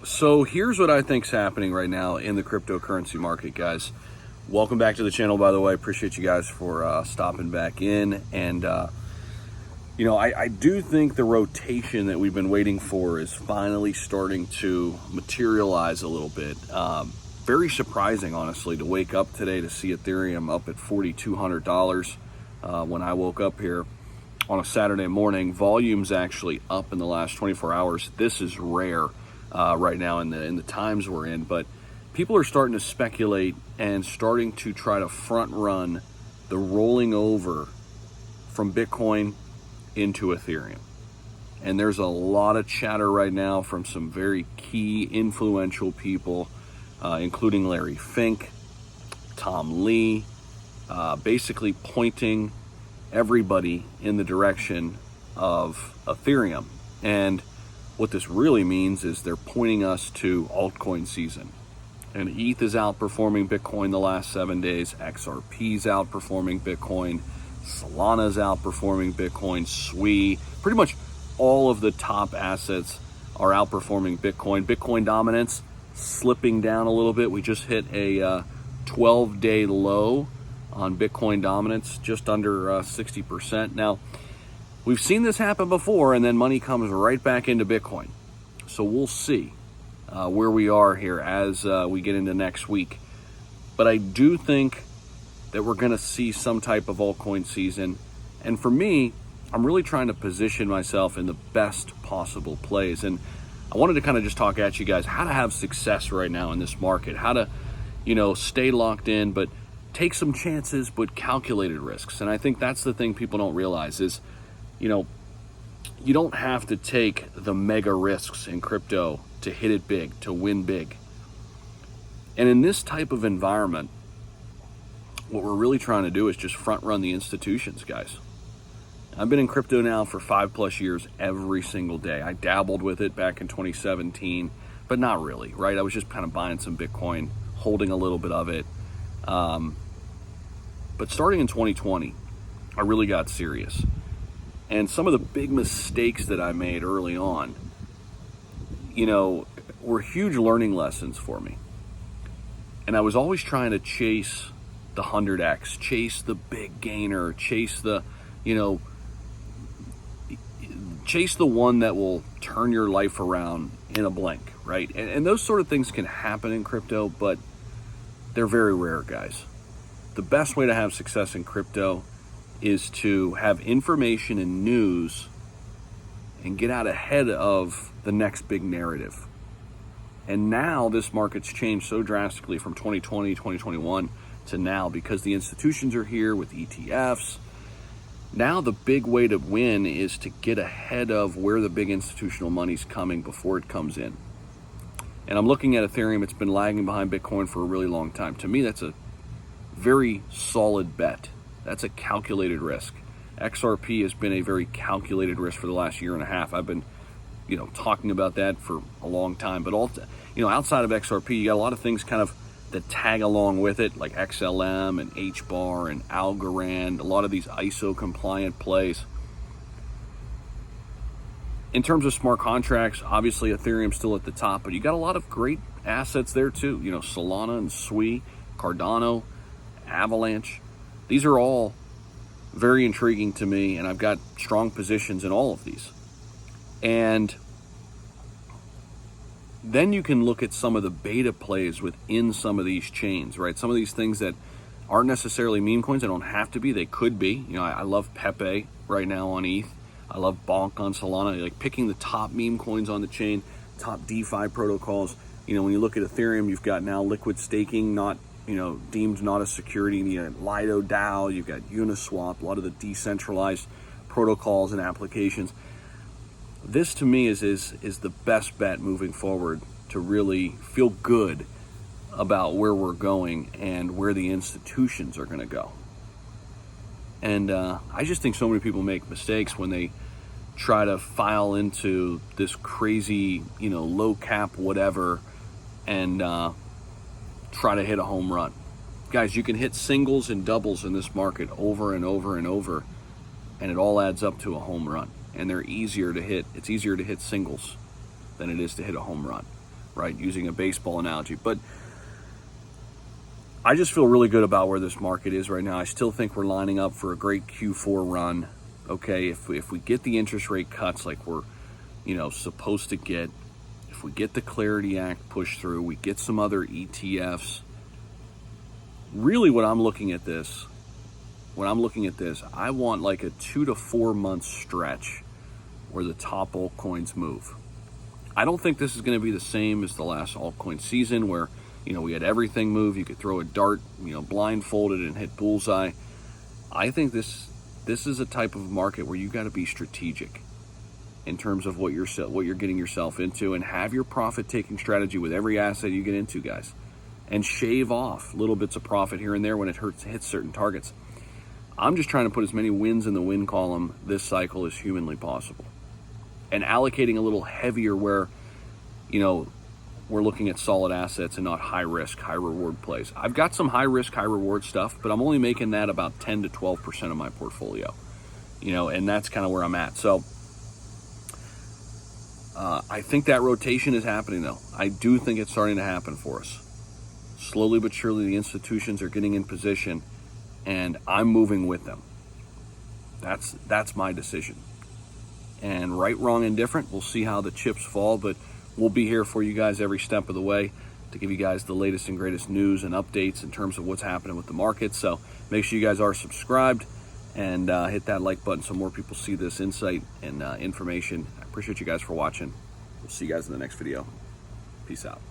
So here's what I think's happening right now in the cryptocurrency market, guys. Welcome back to the channel, by the way. Appreciate you guys for stopping back in. And, I do think the rotation that we've been waiting for is finally starting to materialize a little bit. Very surprising, honestly, to wake up today to see Ethereum up at $4,200 when I woke up here on a Saturday morning. Volume's actually up in the last 24 hours. This is rare right now in the times we're in, but people are starting to speculate and starting to try to front run the rolling over from Bitcoin into Ethereum. And there's a lot of chatter right now from some very key influential people, including Larry Fink, Tom Lee, basically pointing everybody in the direction of Ethereum. And what this really means is they're pointing us to altcoin season. And ETH is outperforming Bitcoin the last 7 days. XRP's outperforming Bitcoin. Solana's outperforming Bitcoin. SWI, pretty much all of the top assets are outperforming Bitcoin. Bitcoin dominance slipping down a little bit. We just hit a 12-day low on Bitcoin dominance, just under 60%. Now, we've seen this happen before, and then money comes right back into Bitcoin. So we'll see where we are here as we get into next week. But I do think that we're going to see some type of altcoin season. And for me, I'm really trying to position myself in the best possible plays. And I wanted to kind of just talk at you guys how to have success right now in this market, how to, stay locked in, but take some chances, but calculated risks. And I think that's the thing people don't realize is, you don't have to take the mega risks in crypto to hit it big, to win big. And in this type of environment, what we're really trying to do is just front run the institutions, guys. I've been in crypto now for 5+ years every single day. I dabbled with it back in 2017, but not really, right? I was just kind of buying some Bitcoin, holding a little bit of it. But starting in 2020, I really got serious. And some of the big mistakes that I made early on, were huge learning lessons for me. And I was always trying to chase the 100x, chase the big gainer, chase the one that will turn your life around in a blink, right? And those sort of things can happen in crypto, but they're very rare, guys. The best way to have success in crypto is to have information and news and get out ahead of the next big narrative. And now this market's changed so drastically from 2020, 2021 to now because the institutions are here with ETFs. Now the big way to win is to get ahead of where the big institutional money's coming before it comes in. And I'm looking at Ethereum. It's been lagging behind Bitcoin for a really long time. To me, that's a very solid bet. That's a calculated risk. XRP has been a very calculated risk for the last year and a half. I've been, talking about that for a long time. But outside of XRP, you got a lot of things kind of that tag along with it, like XLM and HBAR and Algorand, a lot of these ISO compliant plays. In terms of smart contracts, obviously Ethereum's still at the top, but you got a lot of great assets there too. Solana and SWI, Cardano, Avalanche. These are all very intriguing to me, and I've got strong positions in all of these. And then you can look at some of the beta plays within some of these chains, right? Some of these things that aren't necessarily meme coins. They don't have to be. They could be. I love Pepe right now on ETH. I love Bonk on Solana. Like picking the top meme coins on the chain, top DeFi protocols. When you look at Ethereum, you've got now liquid staking, not deemed not a security. You got Lido DAO. You've got Uniswap. A lot of the decentralized protocols and applications. This to me is the best bet moving forward to really feel good about where we're going and where the institutions are going to go. And I just think so many people make mistakes when they try to file into this crazy, low cap whatever and try to hit a home run. Guys, you can hit singles and doubles in this market over and over and over, and it all adds up to a home run. And they're easier to hit. It's easier to hit singles than it is to hit a home run. right? Using a baseball analogy. But I just feel really good about where this market is right now. I still think we're lining up for a great Q4 run. Okay, if we get the interest rate cuts like we're, supposed to get, if we get the Clarity Act pushed through, we get some other ETFs. Really, when I'm looking at this, I want like a 2 to 4 month stretch where the top altcoins move. I don't think this is going to be the same as the last altcoin season where, we had everything move. You could throw a dart, blindfolded and hit bullseye. I think this is a type of market where you got to be strategic in terms of what you're getting yourself into, and have your profit taking strategy with every asset you get into, guys, and shave off little bits of profit here and there when it hits certain targets. I'm just trying to put as many wins in the win column this cycle as humanly possible, and allocating a little heavier where, we're looking at solid assets and not high risk, high reward plays. I've got some high risk, high reward stuff, but I'm only making that about 10 to 12% of my portfolio, and that's kind of where I'm at. So I think that rotation is happening though. I do think it's starting to happen for us. Slowly but surely the institutions are getting in position, and I'm moving with them. That's my decision. And right, wrong, and different, we'll see how the chips fall, but we'll be here for you guys every step of the way to give you guys the latest and greatest news and updates in terms of what's happening with the market. So make sure you guys are subscribed and hit that like button so more people see this insight and information. I appreciate you guys for watching. We'll see you guys in the next video. Peace out.